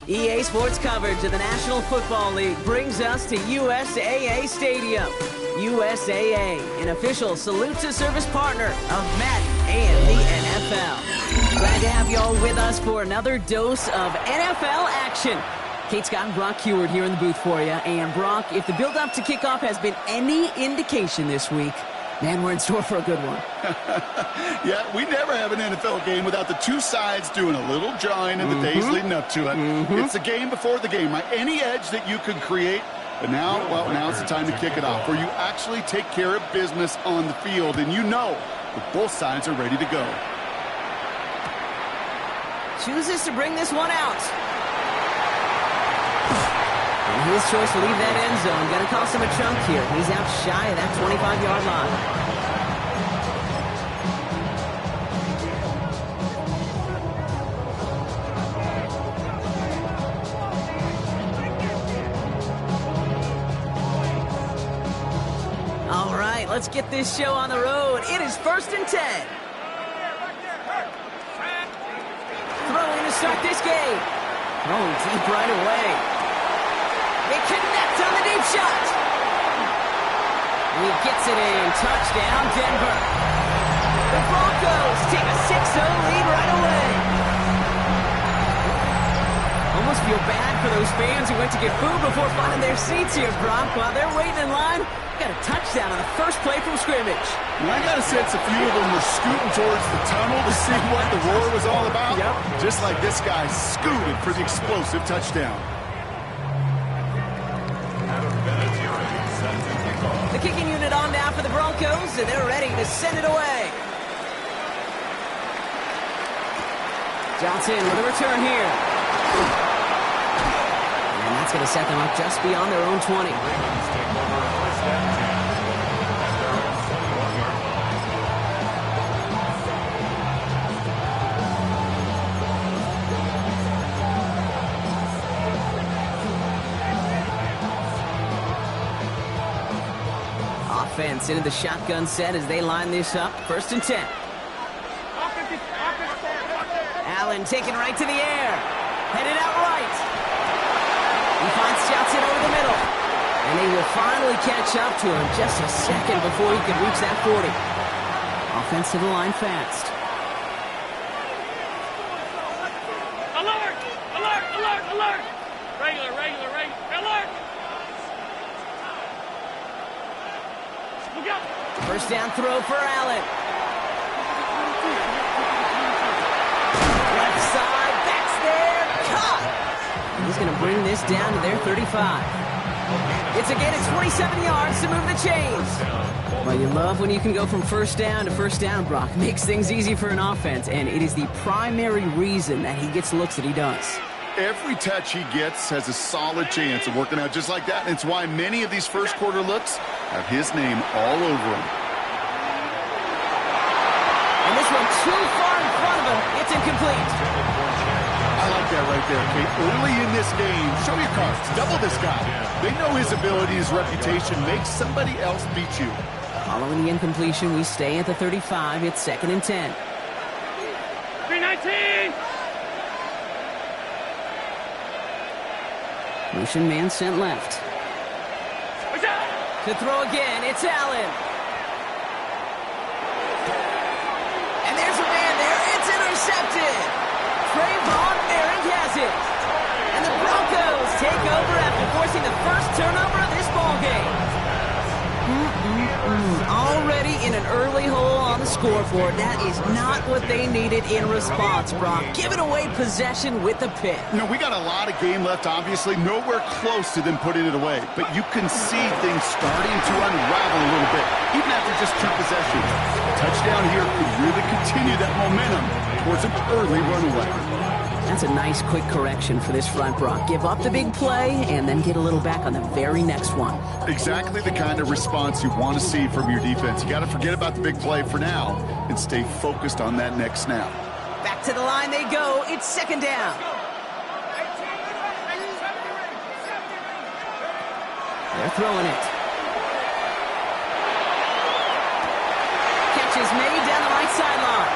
EA Sports coverage of the National Football League brings us to USAA Stadium. USAA, an official salute-to-service partner of Madden and the NFL. Glad to have you all with us for another dose of NFL action. Kate Scott and Brock Heward here in the booth for you. And Brock, if the build-up to kickoff has been any indication this week, man, we're in store for a good one. Yeah, we never have an NFL game without the two sides doing a little jawing in the days leading up to it. It's the game before the game, right? Any edge that you could create. But now, well, now it's the time to kick it off, where you actually take care of business on the field, and you know that both sides are ready to go. Chooses to bring this one out. And his choice to leave that end zone. Going to cost him a chunk here. He's out shy of that 25-yard line. All right, let's get this show on the road. It is 1st and 10. Throwing to start this game. Throwing deep right away. They connect on the deep shot. And he gets it in. Touchdown, Denver. The Broncos take a 6-0 lead right away. Almost feel bad for those fans who went to get food before finding their seats here, Brock. While they're waiting in line, got a touchdown on the first play from scrimmage. And I got a sense a few of them were scooting towards the tunnel to see what the roar was all about. Yep. Just like this guy scooted for the explosive touchdown. The kicking unit on now for the Broncos, and they're ready to send it away. Johnson with a return here. And that's going to set them up just beyond their own 20. Offense into the shotgun set as they line this up. 1st and 10. Allen taken right to the air. Headed out right. He finds Johnson over the middle. And they will finally catch up to him just a second before he can reach that 40. Offense to the line fast. Alert! Alert! Alert! Alert! Regular, alert! 1st down throw for Allen. Left side, that's there, caught. He's going to bring this down to their 35. It's again at 27 yards to move the chains. Well, you love when you can go from 1st down to 1st down, Brock. Makes things easy for an offense, and it is the primary reason that he gets looks that he does. Every touch he gets has a solid chance of working out just like that. And it's why many of these first quarter looks have his name all over them. And this one too far in front of him. It's incomplete. I like that right there, Kate. Early in this game, show your cards. Double this guy. They know his ability, his reputation makes somebody else beat you. Following the incompletion, we stay at the 35. It's 2nd and 10. 319! Motion man sent left. To throw again, it's Allen. And there's a man there. It's intercepted. Trayvon Merrick has it. And the Broncos take over after forcing the first turnover of this ballgame. Already in an early hole on the scoreboard. That is not what they needed in response, Brock. Giving away possession with the pick. You know, we got a lot of game left, obviously. Nowhere close to them putting it away. But you can see things starting to unravel a little bit, even after just 2 possessions. A touchdown here could really continue that momentum towards an early runaway. That's a nice, quick correction for this front, Brock. Give up the big play and then get a little back on the very next one. Exactly the kind of response you want to see from your defense. You got to forget about the big play for now and stay focused on that next snap. Back to the line they go. It's 2nd down. They're throwing it. Catch is made down the right sideline.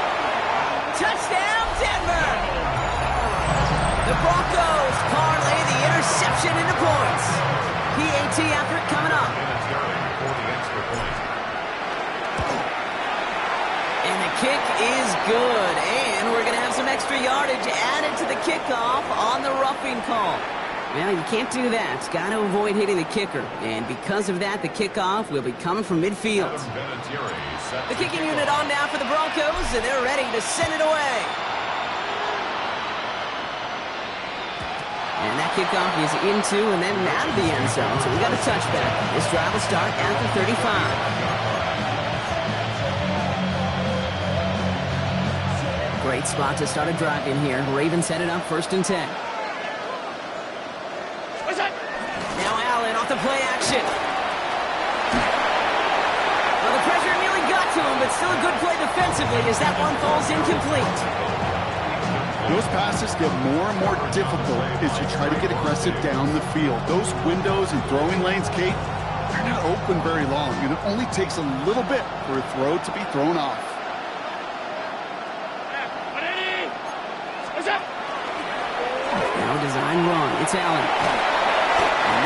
Touchdown, Denver! The The Broncos parlay the interception into points. PAT effort coming up. And the kick is good. And we're going to have some extra yardage added to the kickoff on the roughing call. Well, you can't do that. It's got to avoid hitting the kicker. And because of that, the kickoff will be coming from midfield. The kicking unit on now for the Broncos, and they're ready to send it away. And that kickoff is into and then out of the end zone. So we got a touchback. This drive will start at the 35. Great spot to start a drive in here. Ravens set it up 1st and 10. Now Allen off the play action. Well, the pressure nearly got to him, but still a good play defensively as that one falls incomplete. Those passes get more and more difficult as you try to get aggressive down the field. Those windows and throwing lanes, Kate, they're not open very long, and it only takes a little bit for a throw to be thrown off. Now design run. It's Allen.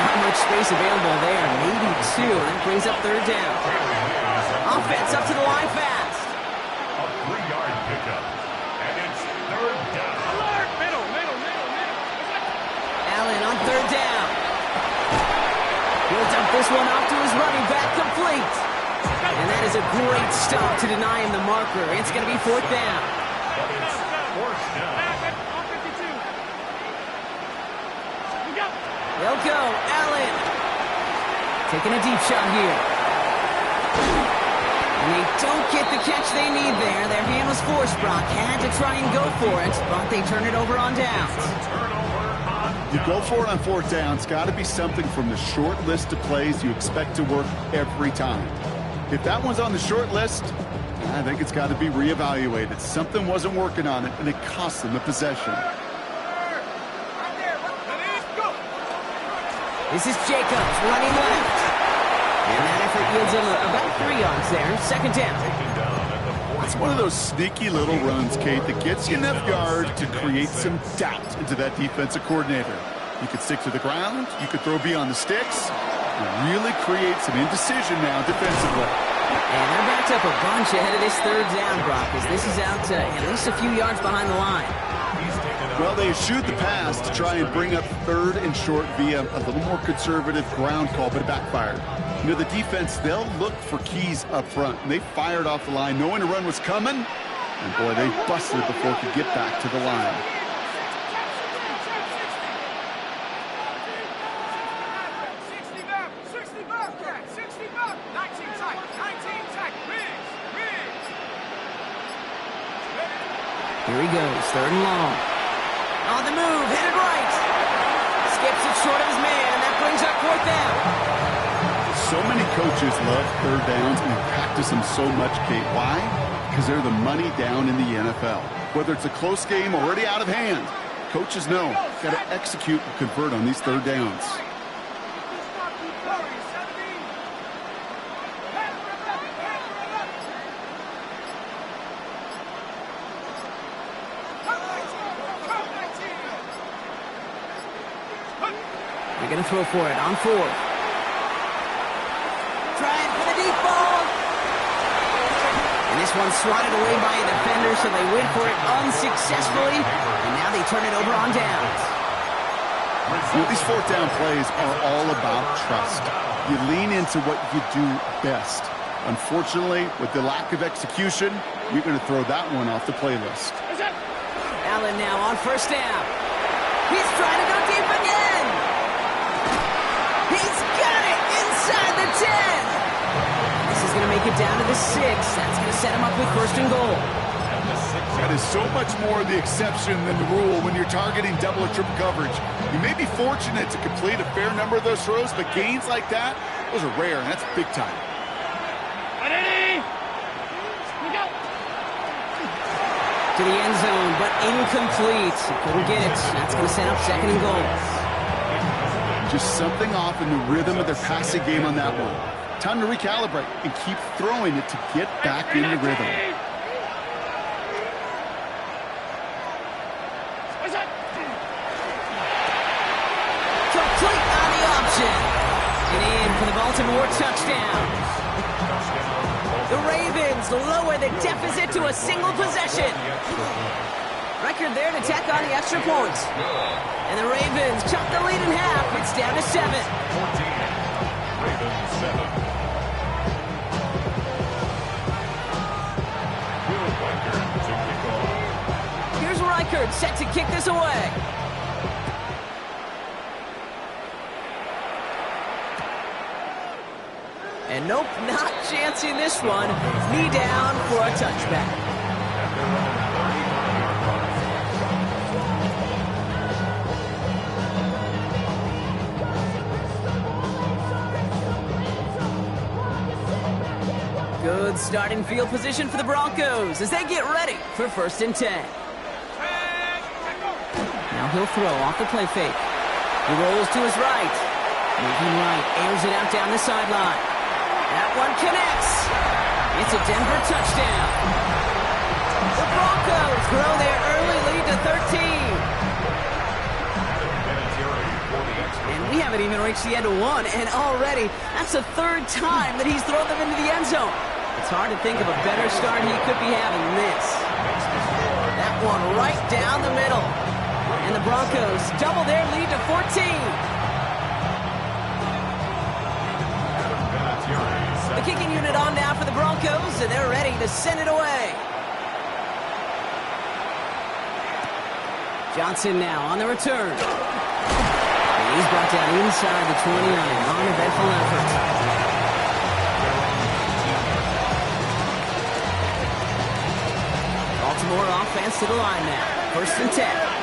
Not much space available there. Maybe 2. That brings up 3rd down. Offense up to the line fast. A 3-yard pickup. And it's 3rd down. Alert! Middle. Allen on 3rd down. He'll dump this one off to his running back, complete. And that is a great stop to deny him the marker. It's going to be 4th down. But it's 4th down. They'll go. Allen. Taking a deep shot here. And they don't get the catch they need there. Their hand was forced, Brock. Had to try and go for it, but they turn it over on downs. You go for it on 4th down. It's got to be something from the short list of plays you expect to work every time. If that one's on the short list, I think it's got to be reevaluated. Something wasn't working on it, and it cost them the possession. This is Jacobs running left. And that effort yields him about 3 yards there. 2nd down. It's one of those sneaky little runs, Kate, that gets you enough yard to create some doubt into that defensive coordinator. You could stick to the ground. You could throw beyond the sticks. You really create some indecision now defensively. And they're backed up a bunch ahead of this 3rd down, Brock, as this is out at least a few yards behind the line. Well, they eschewed the pass to try and bring up 3rd and short via a little more conservative ground call, but it backfired. You know, the defense, they'll look for keys up front, and they fired off the line knowing a run was coming, and boy, they busted it before it could get back to the line. Here he goes, 3rd and long. On the move, headed right. Skips it short of his man, and that brings up 4th down. So many coaches love 3rd downs and practice them so much, Kate. Why? Because they're the money down in the NFL. Whether it's a close game already out of hand, coaches know got to execute and convert on these 3rd downs. They're going to throw for it on 4th. Trying for the deep ball. And this one's swatted away by a defender, so they went for it unsuccessfully. And now they turn it over on downs. You know, these 4th down plays are all about trust. You lean into what you do best. Unfortunately, with the lack of execution, you're going to throw that one off the playlist. Allen now on 1st down. He's trying to go deep again. He's got it inside the 10. This is going to make it down to the 6. That's going to set him up with 1st and goal. That is so much more the exception than the rule when you're targeting double or triple coverage. You may be fortunate to complete a fair number of those throws, but gains like that, those are rare, and that's big time. To the end zone, but incomplete. Couldn't get it. That's going to set up 2nd and goal. Just something off in the rhythm of their passing game on that one. Time to recalibrate and keep throwing it to get back in the rhythm. for the Baltimore touchdown. The Ravens lower the deficit to a single possession. Record there to tack on the extra points. And the Ravens cut the lead in half. It's down to 7. 14. Ravens 7. Will Reichard to kick off. Here's Reichard set to kick this away. And nope, not chancing this one. Knee down for a touchback. Good starting field position for the Broncos as they get ready for 1st and 10. Now he'll throw off the play fake. He rolls to his right. Moving right, airs it out down the sideline. That one connects. It's a Denver touchdown. The Broncos grow their early lead to 13. And we haven't even reached the end of one, and already that's the 3rd time that he's thrown them into the end zone. It's hard to think of a better start he could be having than this. That one right down the middle. And the Broncos double their lead to 14. The kicking unit on now for the Broncos, and they're ready to send it away. Johnson now on the return. And he's brought down inside the 29 on a eventful effort. Baltimore offense to the line now. 1st and 10.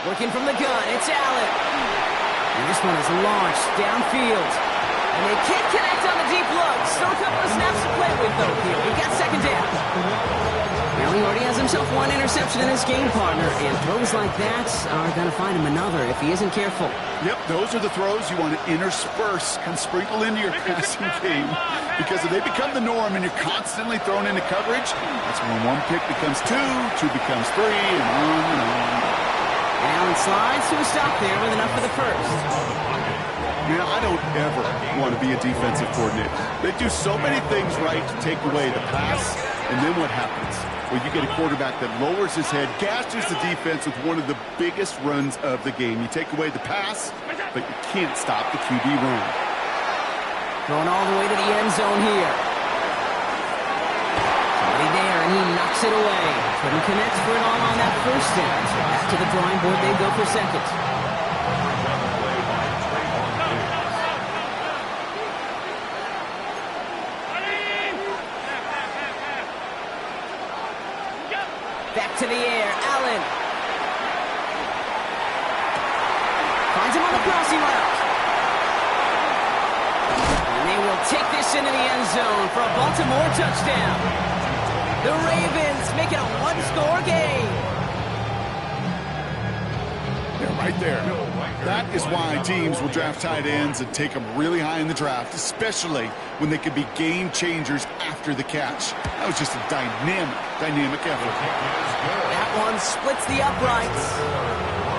Working from the gun, it's Allen. And this one is launched downfield. And they can't connect on the deep look. Still a couple of snaps to play with, though, here. We've got 2nd down. Now he already has himself one interception in his game, partner. And throws like that are going to find him another if he isn't careful. Yep, those are the throws you want to intersperse and sprinkle into your passing game. Because if they become the norm and you're constantly thrown into coverage, that's when one pick becomes 2, 2 becomes 3, and on and on. Allen slides to a stop there with enough for the 1st. Now, I don't ever want to be a defensive coordinator. They do so many things right to take away the pass, and then what happens? Well, you get a quarterback that lowers his head, gashes the defense with one of the biggest runs of the game. You take away the pass, but you can't stop the QB run. Going all the way to the end zone here. Somebody there, and he knocks it away. Couldn't connect for it all on that 1st down. So back to the drawing board, they go for 2nd. Back to the air, Allen. Finds him on the crossing route. And they will take this into the end zone for a Baltimore touchdown. The Ravens make it a 1-score game. Yeah, right there. That is why teams will draft tight ends and take them really high in the draft, especially when they could be game changers after the catch. That was just a dynamic effort. That one splits the uprights.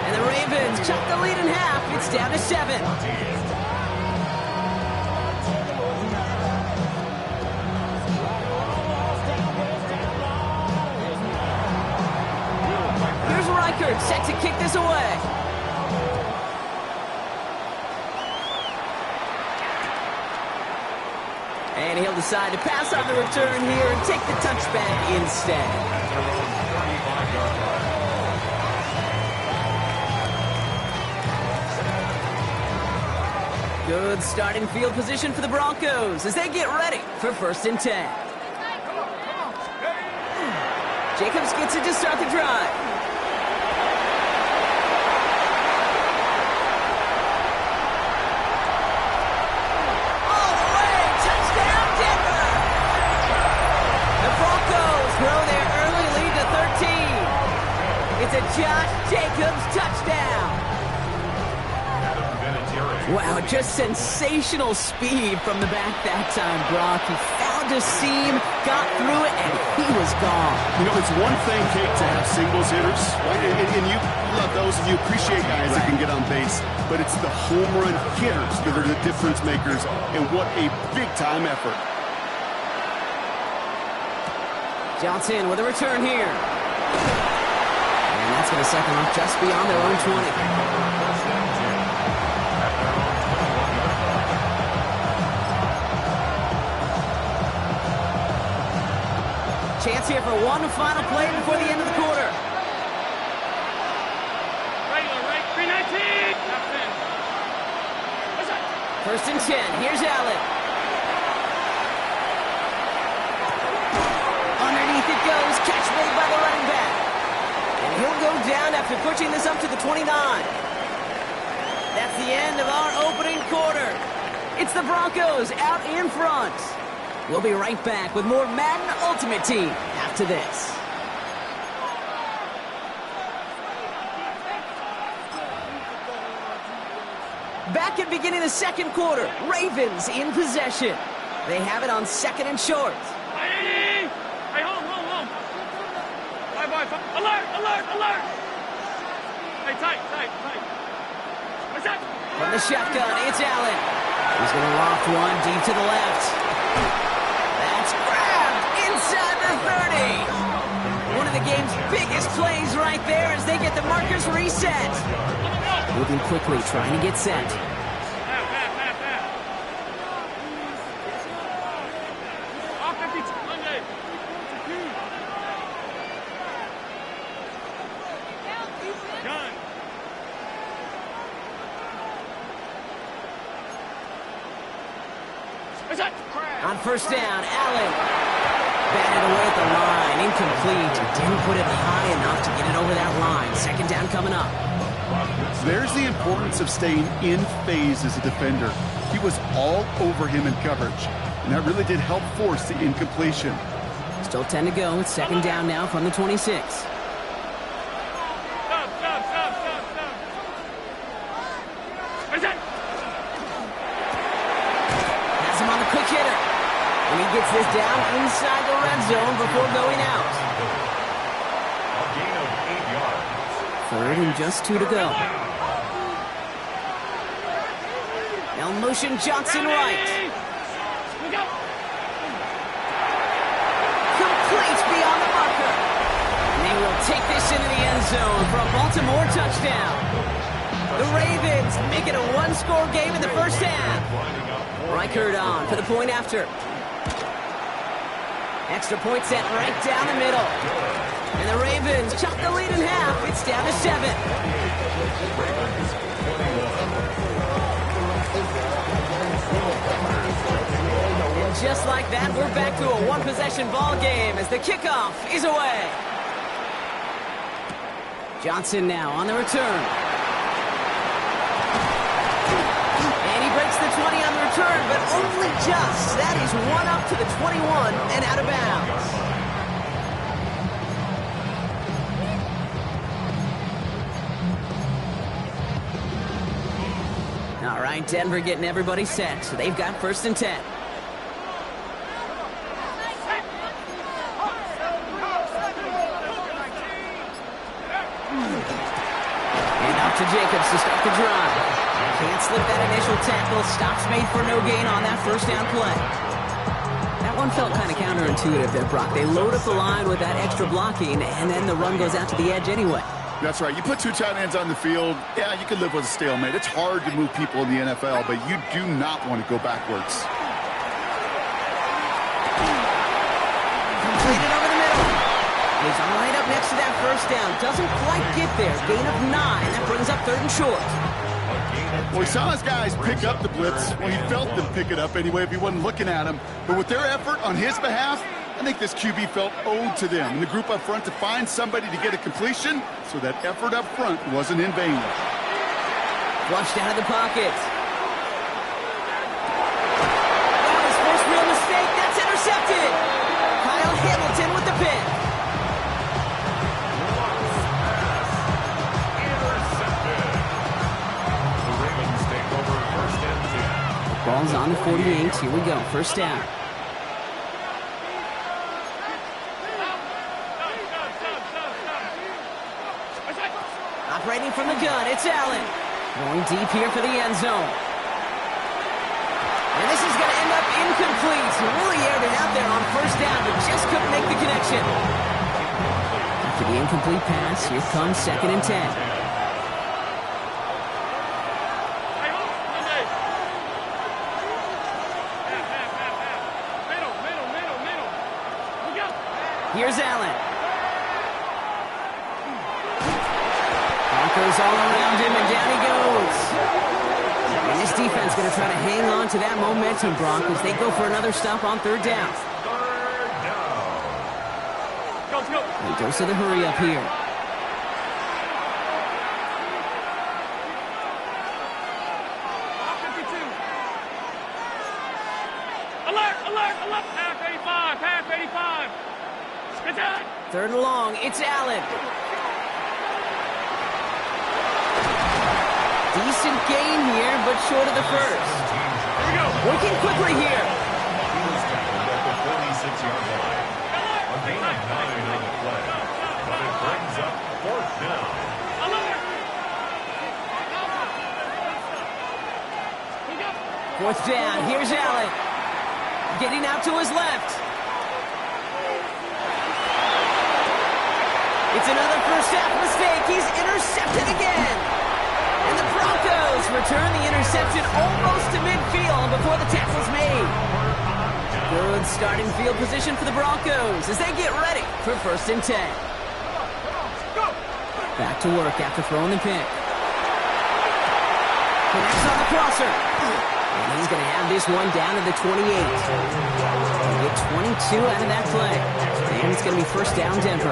And the Ravens cut the lead in half. It's down to 7. Here's Reichard set to kick this away. And he'll decide to pass on the return here and take the touchback instead. Good starting field position for the Broncos as they get ready for 1st and 10. Jacobs gets it to start the drive. It's a Josh Jacobs touchdown. Wow, just sensational speed from the back that time, Brock. He found found a seam, got through it, and he was gone. You know, it's one thing, Kate, to have singles hitters, right? And you love those, and you appreciate guys that can get on base. But it's the home run hitters that are the difference makers, and what a big-time effort. Johnson with a return here. And that's going to set them up just beyond their own 20. Chance here for one final play before the end of the quarter. Regular, right? 319. Top 10. What's that? First and 10. Here's Allen. Underneath it goes. Catch made by the running back. And he'll go down after pushing this up to the 29. That's the end of our opening quarter. It's the Broncos out in front. We'll be right back with more Madden Ultimate Team after this. Back at beginning the second quarter, Ravens in possession. They have it on second and short. Hey, home. Bye. Alert. Hey, tight. What's that? From the shotgun, it's Allen. He's going to loft one deep to the left. That's grabbed inside the 30. One of the game's biggest plays right there as they get the markers reset. Moving quickly, trying to get set. Pat. Offensive Monday. Gun. What's that? On first down, Allen. Batted away at the line, incomplete. Didn't put it high enough to get it over that line. Second down coming up. There's the importance of staying in phase as a defender. He was all over him in coverage, and that really did help force the incompletion. Still 10 to go. It's second down now from the 26. Stop. What's that? Has him on the quick hitter. And he gets this down inside the red zone before going out. A gain of 8 yards. Third and just 2 to go. Now motion Johnson right. Look out. Complete beyond the marker. And they will take this into the end zone for a Baltimore touchdown. The Ravens make it a one-score game in the first half. Reichert on for the point after. Extra point set right down the middle. And the Ravens chop the lead in half. It's down to 7. And just like that, we're back to a one-possession ball game as the kickoff is away. Johnson now on the return. And he breaks the 20 on the return, but only just. That is one up to the 21 and out of bounds. All right, Denver getting everybody set, so they've got first and 10. And up to Jacobs to start the drive. Can't slip that initial tackle. Stops made for no gain on that first down play. That one felt kind of counterintuitive there, Brock. They load up the line with that extra blocking, and then the run goes out to the edge anyway. That's right. You put two tight ends on the field, yeah, you can live with a stalemate. It's hard to move people in the NFL, but you do not want to go backwards. Completed over the middle. He's right up next to that first down. Doesn't quite get there. Gain of 9. That brings up third and short. Well, he saw his guys pick up the blitz. Well, he felt them pick it up anyway if he wasn't looking at him. But with their effort on his behalf, I think this QB felt owed to them and the group up front to find somebody to get a completion, so that effort up front wasn't in vain. Flushed out of the pocket. That was first real mistake. That's intercepted. Kyle Hamilton with the pick. Intercepted. The Ravens take over first and 10. Ball's on the 48. Here we go. First down. from the gun. It's Allen. Going deep here for the end zone. And this is going to end up incomplete. He really aired it out there on first down, but just couldn't make the connection. After the incomplete pass, here comes 2nd and 10. Here's Allen. Broncos all around him, and down he goes. And this defense going to try to hang on to that momentum, Broncos. They go for another stop on 3rd down. And goes to the hurry up here. Alert, alert, alert. Half 85, half 85. 3rd and long, it's Allen. Decent gain here, but short of the first. Here we go. Working quickly here. He was tackled at the 46-yard line. A gain of 9 on the play. But it brings up 4th down. Alert. 4th down, here's Allen. Getting out to his left. It's another first half mistake. He's intercepted again. And the Broncos return the interception almost to midfield before the tackle's made. Good starting field position for the Broncos as they get ready for 1st and 10. Back to work after throwing the pick. Connects on the crosser. And he's going to have this one down to the 28. Get 22 out of that play. And it's going to be 1st down Denver.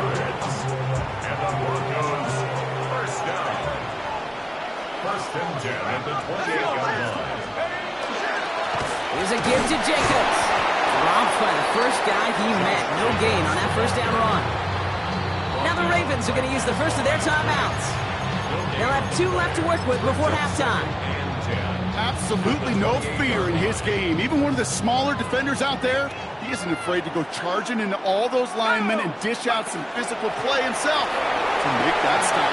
First and 10 at the 28-yard line. Here's a give to Jacobs. Dropped by the first guy he met. No gain on that 1st down run. Now the Ravens are going to use the first of their timeouts. They'll have 2 left to work with before halftime. Absolutely no fear in his game. Even one of the smaller defenders out there, he isn't afraid to go charging into all those linemen and dish out some physical play himself to make that stop.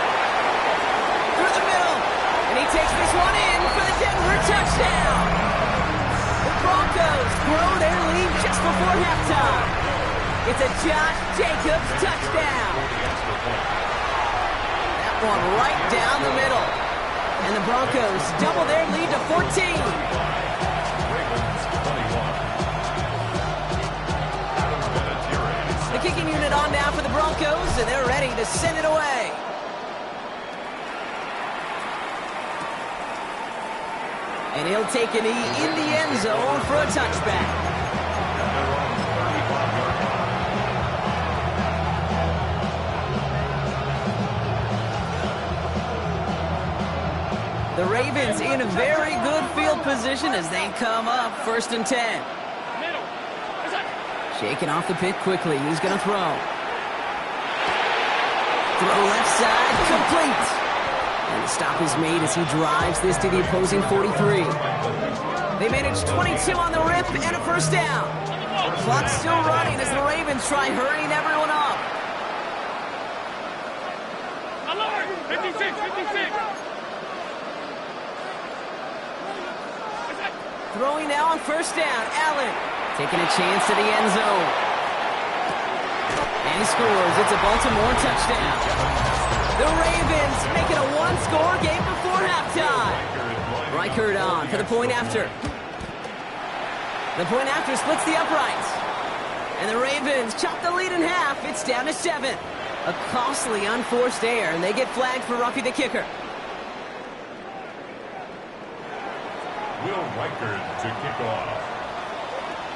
Through the middle. And he takes this one in for the Denver touchdown. The Broncos grow their lead just before halftime. It's a Josh Jacobs touchdown. That one right down the middle. And the Broncos double their lead to 14. The kicking unit on now for the Broncos, and they're ready to send it away. And he'll take a knee in the end zone for a touchback. The Ravens in a very good field position as they come up 1st and 10. Shaking off the pick quickly. He's going to throw. Throw left side, complete. And the stop is made as he drives this to the opposing 43. They manage 22 on the rip and a 1st down. Clock's still running as the Ravens try hurrying everyone up. Alert! 56, 56. Throwing now on 1st down. Allen taking a chance to the end zone. And he scores. It's a Baltimore touchdown. The Ravens making a 1-score game before halftime. Reichard on for the point after. The point after splits the uprights. And the Ravens chop the lead in half. It's down to 7. A costly unforced error, and they get flagged for roughing the kicker. Will Reichard to kick off.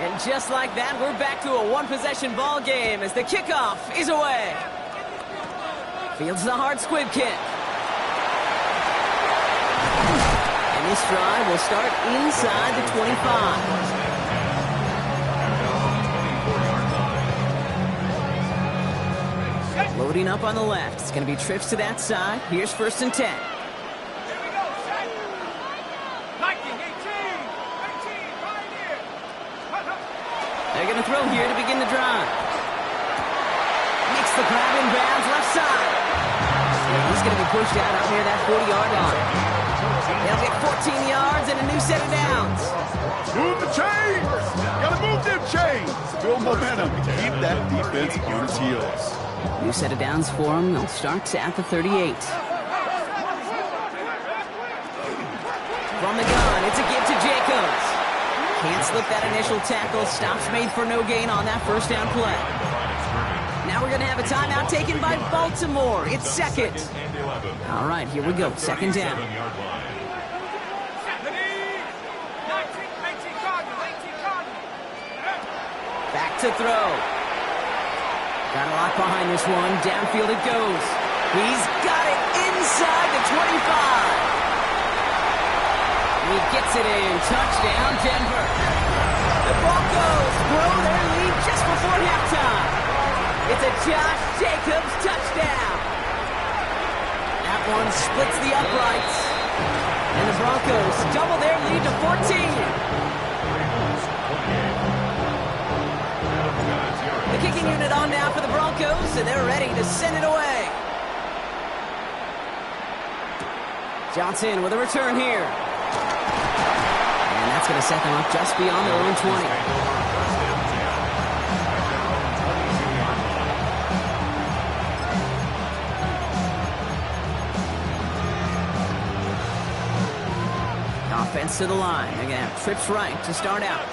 And just like that, we're back to a 1-possession ball game as the kickoff is away. Fields the hard squib kick. And this drive will start inside the 25. Loading up on the left. It's going to be trips to that side. Here's 1st and 10. They're going to throw here to begin the drive. Makes the grab in bounds left side. He's going to be pushed out near that 40-yard line. They'll get 14 yards and a new set of downs. Move the chains! Gotta move them chains! Build momentum. Keep that defense on its heels. New set of downs for them. They'll start at the 38. From the gun, it's a give to Jacobs. Can't slip that initial tackle. Stops made for no gain on that first down play. Now we're going to have a timeout taken by Baltimore. It's second. All right, here we go. Second down. Back to throw. Got a lot behind this one. Downfield it goes. He's got it inside the 25. He gets it in. Touchdown, Denver. The Broncos grow their lead just before halftime. It's a Josh Jacobs touchdown. That one splits the uprights. And the Broncos double their lead to 14. The kicking unit on now for the Broncos, and they're ready to send it away. Johnson with a return here. And that's going to set them up just beyond their own 20. Offense to the line. They're going to have trips right to start out.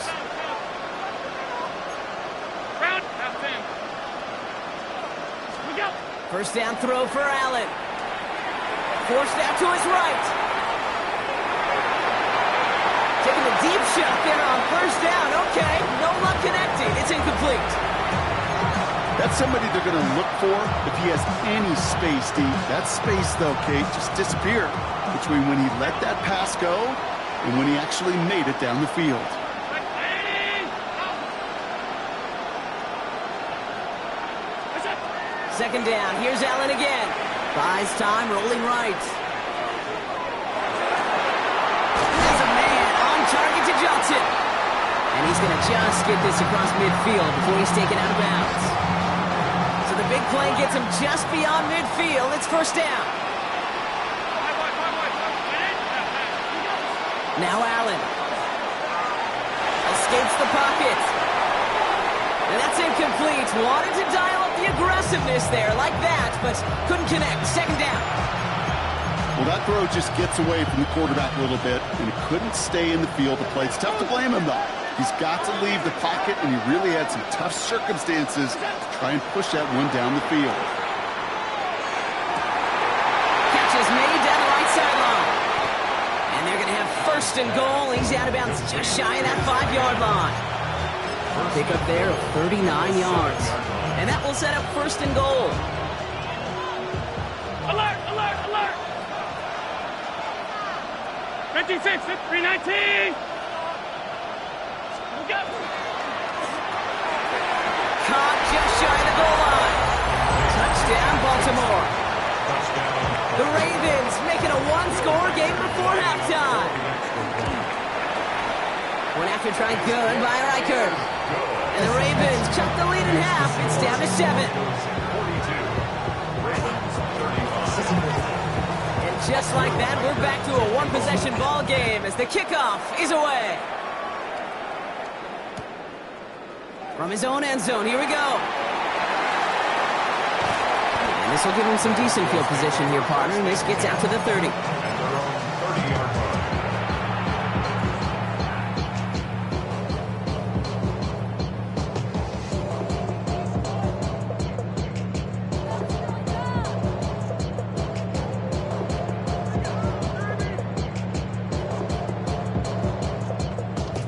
First down throw for Allen. Forced out to his right. Taking a deep shot there on first down. Okay, no luck connecting. It's incomplete. That's somebody they're going to look for if he has any space deep. That space, though, Kate, just disappeared between when he let that pass go and when he actually made it down the field. Second down. Here's Allen again. Buys time, rolling right. There's a man on target to Johnson. And he's going to just get this across midfield before he's taken out of bounds. So the big play gets him just beyond midfield. It's first down. Now Allen. Escapes the pocket. And that's incomplete. Wanted to dial up the aggressiveness there like that, but couldn't connect. Second down. Well, that throw just gets away from the quarterback a little bit, and he couldn't stay in the field to play. It's tough to blame him, though. He's got to leave the pocket, and he really had some tough circumstances to try and push that one down the field. Catch is made down the right sideline. And they're going to have first and goal. He's out of bounds just shy of that 5-yard line. Pick up there of 39 yards. And that will set up first and goal. Alert, alert, alert! 56, 319! Caught just shy of the goal line. Touchdown, Baltimore. The Ravens making a one-score game before halftime. Went after trying good by Riker. And the Ravens cut the lead in half. It's down to 7. And just like that, we're back to a one-possession ball game as the kickoff is away. From his own end zone, here we go. And this will give him some decent field position here, partner. And this gets out to the 30.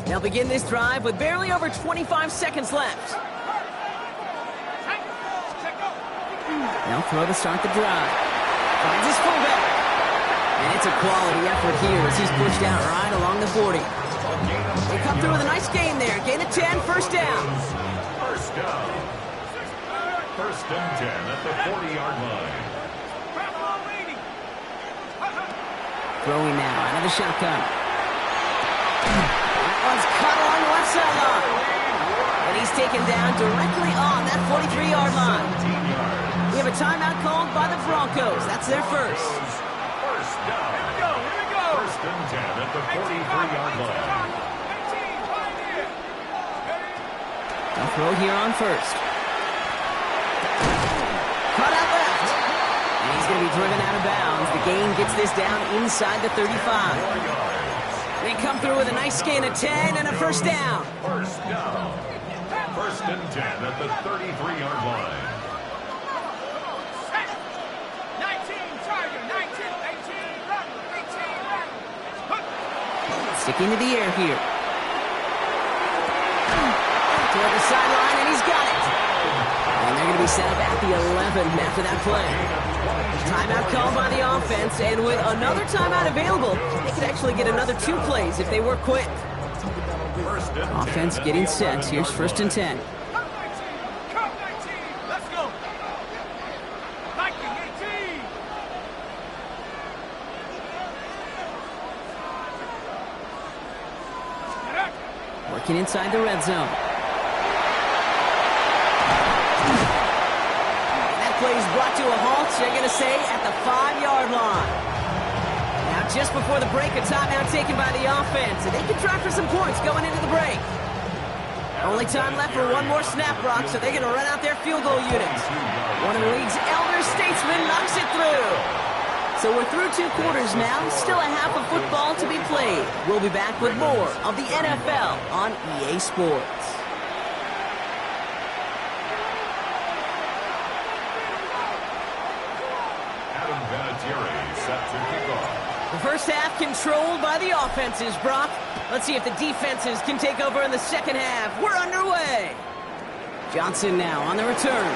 They'll begin this drive with barely over 25 seconds left. They'll throw to start the drive. Finds his fullback. And it's a quality effort here as he's pushed out right along the 40. They come through with a nice gain there. Gain of 10, first down. First down. First and 10 at the 40-yard line. Throwing now out of the shotgun. That one's cut along the left sideline. And he's taken down directly on that 43-yard line. We have a timeout called by the Broncos. That's their first. First down. Here we go. First and 10 at the 43-yard line. A throw here on first. Caught out left. And he's going to be driven out of bounds. The gain gets this down inside the 35. They come through with a nice gain of 10 and a first down. First down. First and 10 at the 33-yard line. 19, Tiger, 19, 18, run, 18, run. Sticking to the air here. Toward the sideline, and he's got it. And they're going to be set up at the 11 after that play. Timeout called by the offense, and with another timeout available, they could actually get another 2 plays if they were quick. Offense getting set. Here's first and 10. Come 19, let's go. 19, 18. Working inside the red zone. That play is brought to a halt, they're going to say, at the 5-yard line. Now, just before the break, a timeout taken by the offense, and they can try for some points going into the break. Only time left for one more snap, Brock, so they're going to run out their field goal units. One of the league's elder statesmen knocks it through. So we're through 2 quarters now, still a half of football to be played. We'll be back with more of the NFL on EA Sports. Adam Vinatieri set to kick off. The first half controlled by the offenses, Brock. Let's see if the defenses can take over in the second half. We're underway. Johnson now on the return.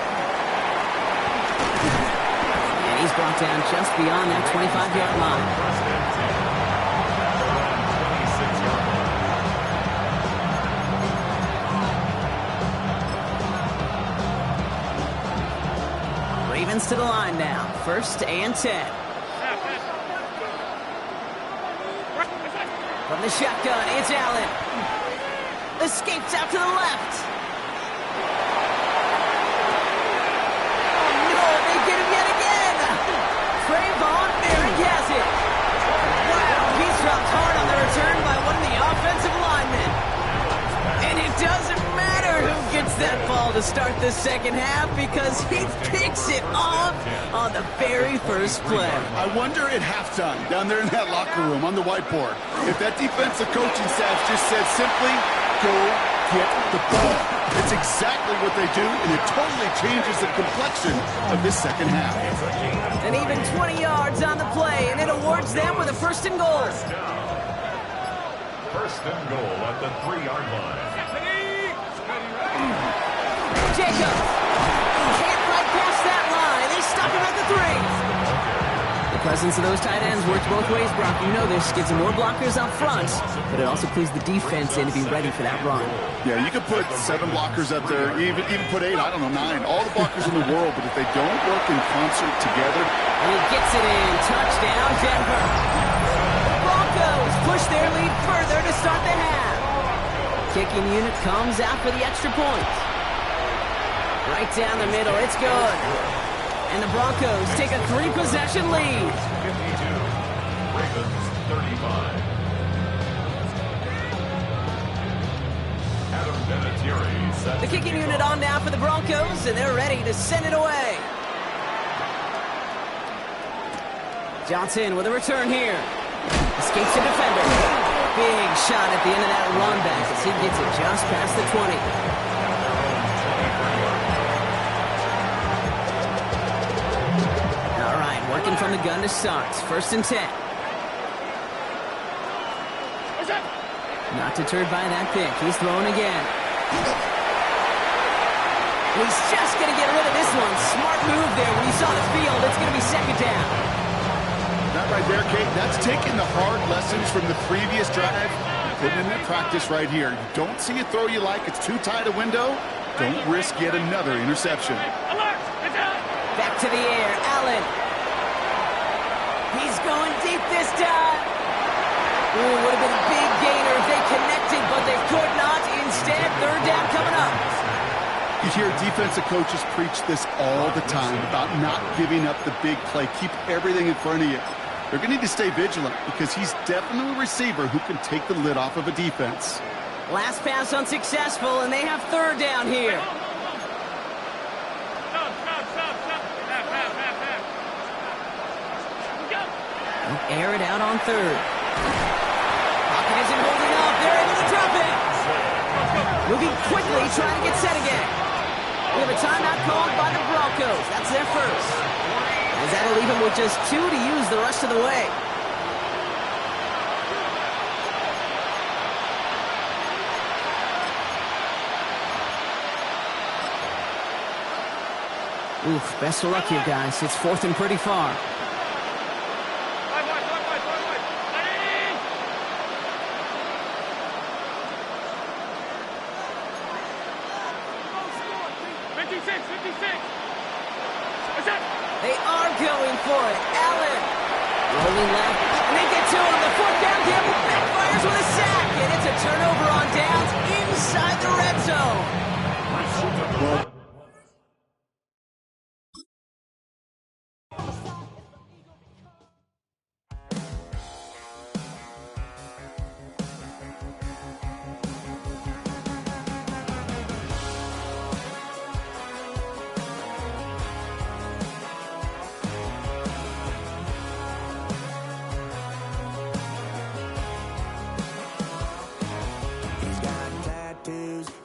And he's brought down just beyond that 25-yard line. First and 10. Ravens to the line now. First and 10. From the shotgun, it's Allen. Escapes out to the left. Oh, no, they get him yet again. Trayvon, there he has it. Wow, he's dropped hard on the return by one of the offensive linemen. And it doesn't matter who gets that ball to start the second half because he picks it off on the very first play. I wonder at halftime, down there in that locker room on the whiteboard, if that defensive coaching staff just said simply, go get the ball. It's exactly what they do, and it totally changes the complexion of this second half. And even 20 yards on the play, and it awards them with a first and goal. First and goal at the 3-yard line. Jacobs can't right past that line. They stop him at the 3. The presence of those tight ends works both ways, Brock. You know this. Gives them more blockers up front, but it also clues the defense in to be ready for that run. Yeah, you could put 7 blockers up there, even put 8, I don't know, 9. All the blockers in the world, but if they don't work in concert together. And he gets it in. Touchdown, Denver. The Broncos push their lead further to start the half. Kicking unit comes out for the extra point. Right down the middle, it's good. And the Broncos take a 3-possession lead. 52, Ravens 35. Adam Vinatieri set The to kicking kick unit off. on now for the Broncos, and they're ready to send it away. Johnson with a return here. Escapes the defender. Big shot at the end of that run back as he gets it just past the 20. All right, working from the gun to start. First and 10. Not deterred by that pick. He's throwing again. He's just going to get rid of this one. Smart move there when he saw the field. It's going to be second down. That right there, Kate, that's taking the hard lessons from the previous drive and putting it in practice right here. You don't see a throw you like, it's too tight a window, don't risk yet another interception. Alert! It's out! Back to the air, Allen. He's going deep this time. Ooh, would have been a big gainer if they connected, but they could not. Instead, third down coming up. You hear defensive coaches preach this all the time about not giving up the big play. Keep everything in front of you. They're going to need to stay vigilant because he's definitely a receiver who can take the lid off of a defense. Last pass unsuccessful, and they have third down here. They'll air it out on third. Pocket isn't holding up. They're able to drop it. Moving quickly, trying to get set again. We have a timeout called by the Broncos. That's their first. As that'll leave him with just 2 to use the rest of the way. Oof, best of luck here, guys. It's fourth and pretty far. They are going for it. Allen rolling left, and they get to him. The fourth down gamble backfires with a sack, and it's a turnover on downs inside the red zone.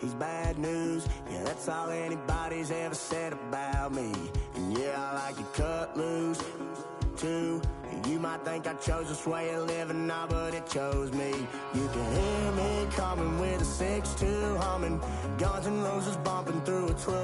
He's bad news, yeah, that's all anybody's ever said about me. And yeah, I like to cut loose, too. You might think I chose this way of living now, but it chose me. You can hear me coming with a 6-2 humming, Guns N' Roses bumping through a 12